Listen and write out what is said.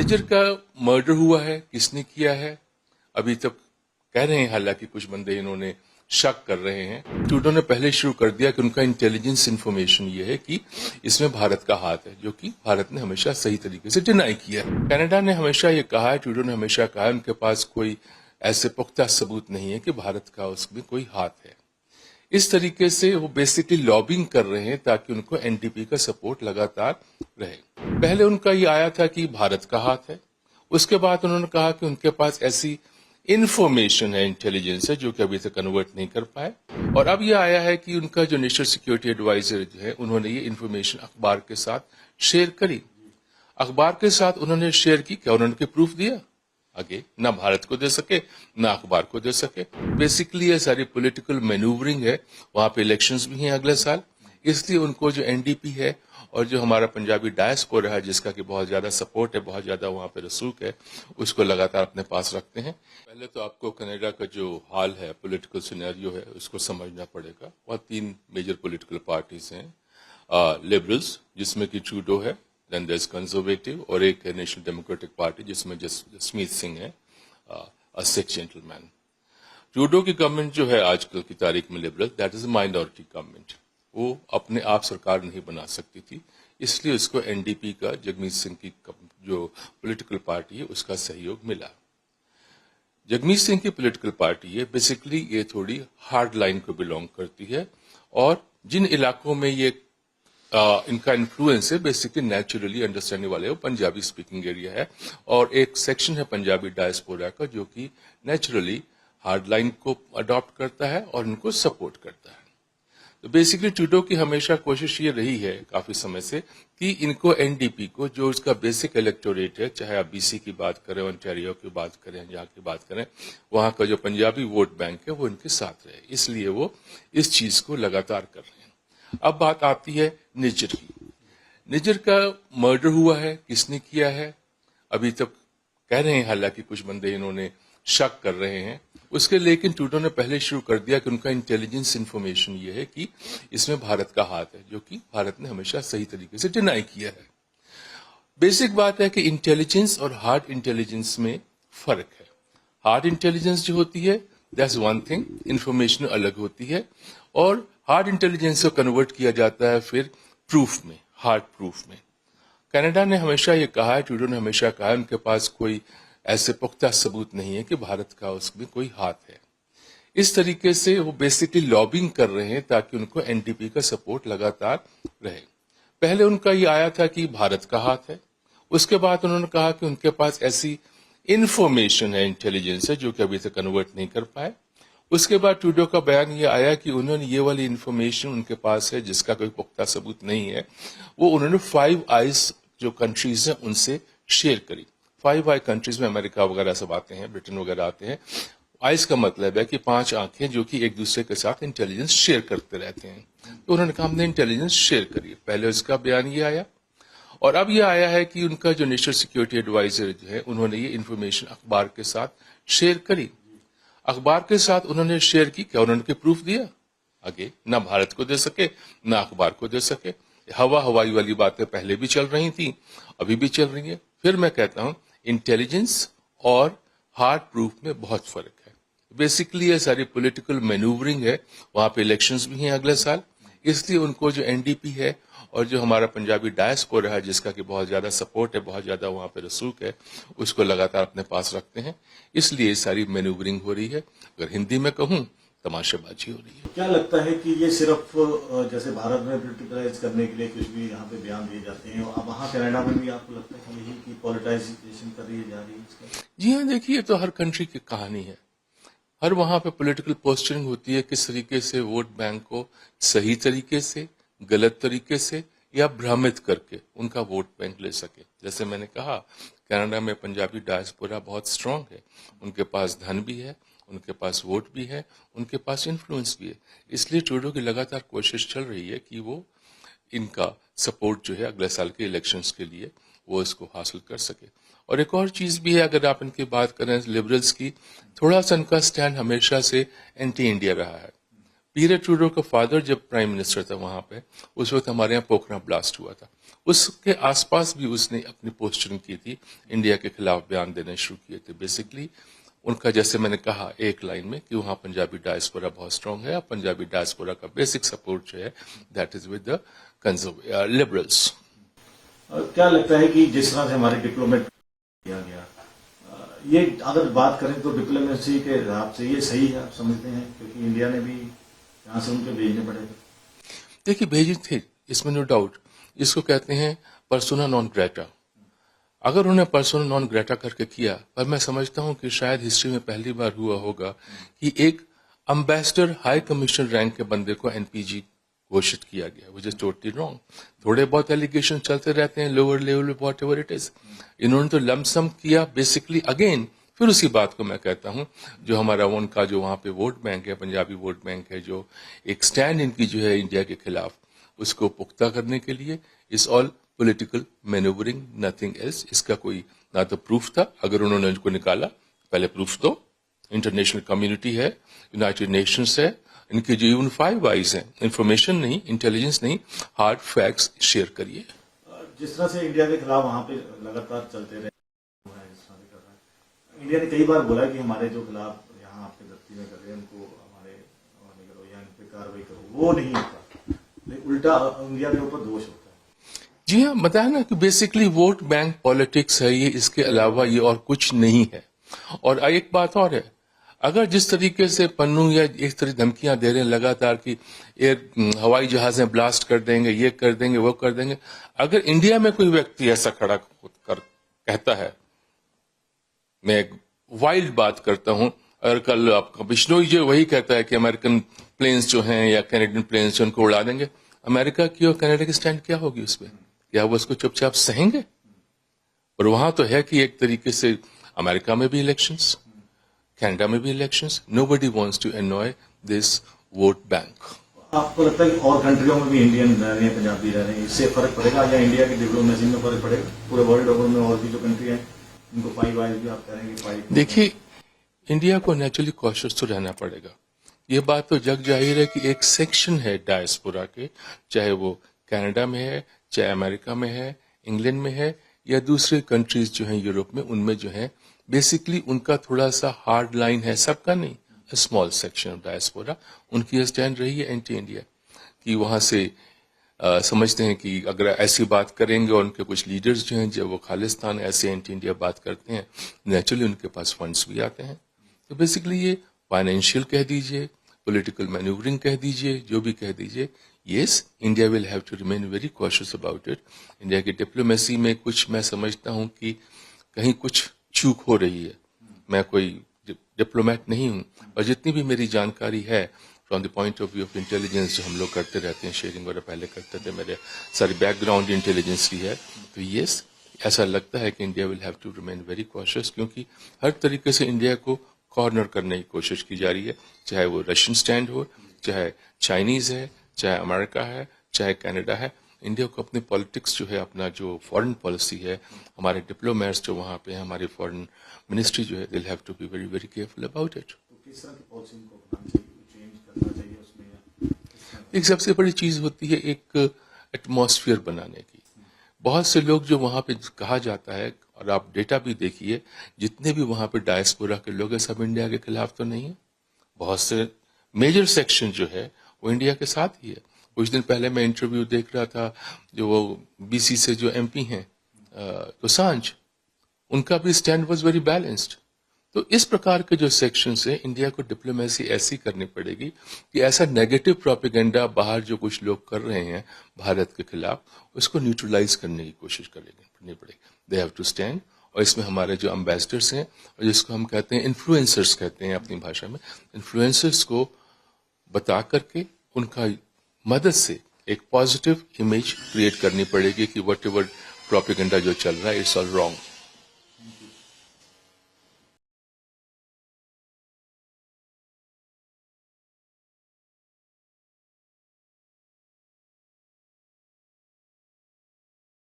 निजर का मर्डर हुआ है, किसने किया है अभी तक कह रहे हैं, हालांकि कुछ बंदे इन्होंने शक कर रहे हैं। ट्रूडो ने पहले शुरू कर दिया कि उनका इंटेलिजेंस इन्फॉर्मेशन ये है कि इसमें भारत का हाथ है, जो कि भारत ने हमेशा सही तरीके से डिनाई किया है। कनाडा ने हमेशा ये कहा है, ट्रूडो ने हमेशा कहा है, उनके पास कोई ऐसे पुख्ता सबूत नहीं है कि भारत का उसमें कोई हाथ है। इस तरीके से वो बेसिकली लॉबिंग कर रहे हैं ताकि उनको एनडीपी का सपोर्ट लगातार रहे। पहले उनका ये आया था कि भारत का हाथ है, उसके बाद उन्होंने कहा कि उनके पास ऐसी इंफॉर्मेशन है, इंटेलिजेंस है, जो कि अभी तक कन्वर्ट नहीं कर पाए। और अब ये आया है कि उनका जो नेशनल सिक्योरिटी एडवाइजर जो है, उन्होंने ये इंफॉर्मेशन अखबार के साथ शेयर करी। अखबार के साथ उन्होंने शेयर की, क्या उन्होंने प्रूफ दिया? आगे ना भारत को दे सके ना अखबार को दे सके। बेसिकली ये सारी पॉलिटिकल मैन्यूवरिंग है। वहां पे इलेक्शंस भी हैं अगले साल, इसलिए उनको जो एनडीपी है और जो हमारा पंजाबी डायस्पोरा है, जिसका कि बहुत ज्यादा सपोर्ट है, बहुत ज्यादा वहां पे रसूख है, उसको लगातार अपने पास रखते हैं। पहले तो आपको कनाडा का जो हाल है, पॉलिटिकल सिनेरियो है, उसको समझना पड़ेगा। और 3 मेजर पॉलिटिकल पार्टीज हैं, लिबरल्स जिसमें कि ट्रूडो है, देन देयर इज कंजर्वेटिव, और एक है नेशनल डेमोक्रेटिक पार्टी जिसमें जसमीत सिंह है, अ सिख जेंटलमैन। ट्रूडो की गवर्नमेंट जो है आजकल की तारीख में liberal, that is a minority government. वो अपने आप सरकार नहीं बना सकती थी, इसलिए उसको एनडीपी का, जगमीत सिंह की जो पॉलिटिकल पार्टी है, उसका सहयोग मिला। जगमीत सिंह की पॉलिटिकल पार्टी है, बेसिकली ये थोड़ी हार्ड लाइन को बिलोंग करती है, और जिन इलाकों में ये इनका इन्फ्लुएंस है, बेसिकली नेचुरली अंडरस्टैंडिंग वाले, वो पंजाबी स्पीकिंग एरिया है, और एक सेक्शन है पंजाबी डायस्पोरा का जो कि नेचुरली हार्ड लाइन को अडॉप्ट करता है और इनको सपोर्ट करता है। तो बेसिकली ट्रूडो की हमेशा कोशिश ये रही है काफी समय से कि इनको एनडीपी को, जो उसका बेसिक इलेक्टोरेट है, चाहे आप बीसी की बात करें, ओंटारियो की बात करें, यहाँ की बात करें, वहां का जो पंजाबी वोट बैंक है वो इनके साथ रहे, इसलिए वो इस चीज को लगातार कर रहे हैं। अब बात आती है निजर की। निजर का मर्डर हुआ है, किसने किया है अभी तक कह रहे हैं, हालांकि कुछ बंदे इन्होंने शक कर रहे हैं उसके, लेकिन ट्रूडो ने पहले शुरू कर दिया कि उनका इंटेलिजेंस इन्फॉर्मेशन ये है कि इसमें भारत का हाथ है, जो कि भारत ने हमेशा सही तरीके से डिनाई किया है। बेसिक बात है कि इंटेलिजेंस और हार्ड इंटेलिजेंस में फर्क है। हार्ड इंटेलिजेंस जो होती है, दैट्स वन थिंग, इंफॉर्मेशन अलग होती है, और हार्ड इंटेलिजेंस को कन्वर्ट किया जाता है फिर प्रूफ में, हार्ड प्रूफ में। कनाडा ने हमेशा ये कहा है, ट्रूडो ने हमेशा कहा है, उनके पास कोई ऐसे पुख्ता सबूत नहीं है कि भारत का उसमें कोई हाथ है। इस तरीके से वो बेसिकली लॉबिंग कर रहे हैं ताकि उनको एनडीपी का सपोर्ट लगातार रहे। पहले उनका ये आया था कि भारत का हाथ है, उसके बाद उन्होंने कहा कि उनके पास ऐसी इंफॉर्मेशन है, इंटेलिजेंस है, जो कि अभी तक कन्वर्ट नहीं कर पाए। उसके बाद ट्रूडो का बयान ये आया कि उन्होंने ये वाली इंफॉर्मेशन उनके पास है, जिसका कोई पुख्ता सबूत नहीं है, वो उन्होंने 5 आइज जो कंट्रीज हैं उनसे शेयर करी। 5 आई कंट्रीज में अमेरिका वगैरह सब आते हैं, ब्रिटेन वगैरह आते हैं। आइज का मतलब है कि 5 आंखें जो कि एक दूसरे के साथ इंटेलिजेंस शेयर करते रहते हैं। तो उन्होंने कहा हमने इंटेलिजेंस शेयर करी। पहले उसका बयान ये आया, और अब ये आया है कि उनका जो नेशनल सिक्योरिटी एडवाइजर जो है, उन्होंने ये इंफॉर्मेशन अखबार के साथ शेयर करी। अखबार के साथ उन्होंने शेयर की, क्या उन्होंने प्रूफ दिया? आगे ना भारत को दे सके ना अखबार को दे सके। हवाई वाली बातें पहले भी चल रही थी, अभी भी चल रही है। फिर मैं कहता हूं, इंटेलिजेंस और हार्ड प्रूफ में बहुत फर्क है। बेसिकली ये सारी पॉलिटिकल मैन्यूवरिंग है। वहां पे इलेक्शंस भी हैं अगले साल, इसलिए उनको जो एनडीपी है और जो हमारा पंजाबी डायस्पोरा है, जिसका कि बहुत ज्यादा सपोर्ट है, बहुत ज्यादा वहां पे रसूख है, उसको लगातार अपने पास रखते हैं, इसलिए ये सारी मैन्यूवरिंग हो रही है। अगर हिंदी में कहूं, तमाशाबाजी हो रही है। क्या लगता है कि ये सिर्फ जैसे भारत में पॉलिटिकलाइज करने के लिए कुछ भी यहाँ पे बयान दिए जाते हैं, और अब वहाँ कनाडा में भी आपको लगता है कि यही की पॉलिटाइजेशन कर रही जा रही है इसका? जी हाँ, देखिए, तो हर कंट्री की कहानी है। हर वहां पे पॉलिटिकल पोस्चरिंग होती है, किस तरीके से वोट बैंक को सही तरीके से, गलत तरीके से या भ्रमित करके उनका वोट बैंक ले सके। जैसे मैंने कहा, कनाडा में पंजाबी डायस्पोरा बहुत स्ट्रांग है, उनके पास धन भी है, उनके पास वोट भी है, उनके पास इन्फ्लुएंस भी है। इसलिए ट्रूडो की लगातार कोशिश चल रही है कि वो इनका सपोर्ट जो है अगले साल के इलेक्शंस के लिए वो इसको हासिल कर सके। और एक और चीज भी है, अगर आप इनकी बात करें लिबरल्स की, थोड़ा सा इनका स्टैंड हमेशा से एंटी इंडिया रहा है। पीयर ट्रूडो का फादर जब प्राइम मिनिस्टर था वहां पे, उस वक्त हमारे यहाँ पोखरा ब्लास्ट हुआ था, उसके आसपास भी उसने अपनी पोस्टरिंग की थी, इंडिया के खिलाफ बयान देने शुरू किए थे। बेसिकली उनका, जैसे मैंने कहा एक लाइन में, कि वहां पंजाबी डायस्पोरा बहुत स्ट्रांग है, पंजाबी डायस्पोरा का बेसिक सपोर्ट जो है that is with the liberals. क्या लगता है कि जिस तरह से हमारे डिप्लोमेट किया गया, ये अगर बात करें तो डिप्लोमेसी के हिसाब से ये सही है, आप समझते हैं? क्योंकि इंडिया ने भी यहाँ से उनके भेजने पड़े थे। देखिए भेजे थे, इसमें नो डाउट, इसको कहते हैं पर्सोना नॉन ग्रेटा। अगर उन्हें पर्सोना नॉन ग्रेटा करके किया, पर मैं समझता हूं कि शायद हिस्ट्री में पहली बार हुआ होगा कि एक अम्बेसडर हाई कमिश्नर रैंक के बंदे को एनपीजी घोषित किया गया, विच इज टोटली रॉन्ग। थोड़े बहुत एलिगेशन चलते रहते हैं lower level, what ever it is. इन्होंने तो लमसम किया बेसिकली। अगेन फिर उसी बात को मैं कहता हूं, जो हमारा उनका जो वहां पे वोट बैंक है, पंजाबी वोट बैंक है, जो एक स्टैंड इनकी जो है इंडिया के खिलाफ, उसको पुख्ता करने के लिए is all political manoeuvring, nothing else. इसका कोई ना तो प्रूफ था, अगर उन्होंने इनको निकाला, पहले प्रूफ तो इंटरनेशनल कम्युनिटी है, यूनाइटेड नेशंस है, इनके जो इवन 5 आईज हैं, इंफॉर्मेशन नहीं, इंटेलिजेंस नहीं, हार्ड फैक्ट्स शेयर करिए। जिस तरह से इंडिया के खिलाफ वहां पे लगातार चलते रहे, इंडिया ने कई बार बोला कि हमारे जो खिलाफ यहाँ आपके धरती में कर रहे हैं उनको हमारे हवाले करो या इन पे कार्रवाई करो, वो नहीं होता, उल्टा इंडिया के ऊपर दोष होता है। जी हाँ, बताया ना कि बेसिकली वोट बैंक पॉलिटिक्स है ये, इसके अलावा ये और कुछ नहीं है। और एक बात और है, अगर जिस तरीके से पन्नू या इस तरह धमकियां दे रहे हैं लगातार कि हवाई जहाजें ब्लास्ट कर देंगे, ये कर देंगे, वो कर देंगे, अगर इंडिया में कोई व्यक्ति ऐसा खड़ा कर कहता है, मैं एक वाइल्ड बात करता हूं, अगर कल आपका बिश्नोई जो वही कहता है कि अमेरिकन प्लेन्स जो हैं या कैनेडियन प्लेन्स जो उनको उड़ा देंगे, अमेरिका की और कनाडा की स्टैंड क्या होगी उस पर? क्या वो उसको चुपचाप सहेंगे? और वहां तो है कि एक तरीके से अमेरिका में भी इलेक्शंस, कनाडा में भी elections, nobody wants to annoy this vote bank. आपको लगता है कि और कंट्रियों में भी इंडियन रह रहे हैं, पंजाबी रह रहे हैं, इससे फर्क पड़ेगा या इंडिया की डिप्लोमेसी में फर्क पड़ेगा? पूरे वर्ल्ड ओवर में और भी जो कंट्री है इनको 5 आईज भी आप करेंगे 5? देखिए, इंडिया को नेचुरली कॉशियस तो रहना पड़ेगा। ये बात तो जग जाहिर है कि एक सेक्शन है डायस्पोरा के, चाहे वो कनाडा में है, चाहे अमेरिका में है, इंग्लैंड में है, या दूसरे कंट्रीज जो हैं यूरोप में, उनमें जो है बेसिकली उनका थोड़ा सा हार्ड लाइन है, सबका नहीं, स्मॉल सेक्शन ऑफ डायस्पोरा, उनकी स्टैंड रही है एंटी इंडिया, कि वहां से समझते हैं कि अगर ऐसी बात करेंगे, और उनके कुछ लीडर्स जो हैं जब वो खालिस्तान ऐसे एंटी इंडिया बात करते हैं, नेचुरली उनके पास फंड्स भी आते हैं। तो बेसिकली ये फाइनेंशियल कह दीजिए, पॉलिटिकल मैन्यूवरिंग कह दीजिए, जो भी कह दीजिए, yes India will have to remain very cautious about it. India की डिप्लोमेसी में कुछ मैं समझता हूं कि कहीं कुछ चूक हो रही है। मैं कोई डिप्लोमेट नहीं हूं, और जितनी भी मेरी जानकारी है from the point of view of intelligence, जो हम लोग करते रहते हैं, शेयरिंग वगैरह पहले करते थे, मेरे सारी बैकग्राउंड इंटेलिजेंस की है, तो येस ऐसा लगता है कि India will have to remain very cautious, क्योंकि हर तरीके से इंडिया को कॉर्नर करने की कोशिश की जा रही है, चाहे वो रशियन स्टैंड हो, चाहे चाइनीज है, चाहे अमेरिका है, चाहे कनाडा है। इंडिया को अपनी पॉलिटिक्स जो है, अपना जो फॉरेन पॉलिसी है, हमारे डिप्लोमेट्स जो वहां पे हैं, हमारी फॉरेन मिनिस्ट्री जो है, they have to be very very careful about it. किस तरह की पॉलिसी को अपनानी चाहिए, चेंज करना चाहिए उसमें? एक सबसे बड़ी चीज होती है एक एटमॉस्फेयर बनाने की। बहुत से लोग जो वहां पे कहा जाता है, और आप डेटा भी देखिए, जितने भी वहां पे डायस्पोरा के लोग हैं, सब इंडिया के खिलाफ तो नहीं है। बहुत से मेजर सेक्शन जो है वो इंडिया के साथ ही है। कुछ दिन पहले मैं इंटरव्यू देख रहा था, जो वो बीसी से जो एमपी हैं तो सांझ, उनका भी स्टैंड वाज वेरी बैलेंस्ड। तो इस प्रकार के जो सेक्शन है, इंडिया को डिप्लोमेसी ऐसी करनी पड़ेगी कि ऐसा नेगेटिव प्रोपेगेंडा बाहर जो कुछ लोग कर रहे हैं भारत के खिलाफ, उसको न्यूट्रलाइज करने की कोशिश करनी पड़ेगी। They have to stand. और इसमें हमारे जो एम्बेसडर्स हैं, और जिसको हम कहते हैं इन्फ्लुएंसर्स कहते हैं अपनी भाषा में, इन्फ्लुएंसर्स को बता करके उनका मदद से एक पॉजिटिव इमेज क्रिएट करनी पड़ेगी कि वट एवर प्रोपेगेंडा जो चल रहा है, इट्स ऑल रॉन्ग।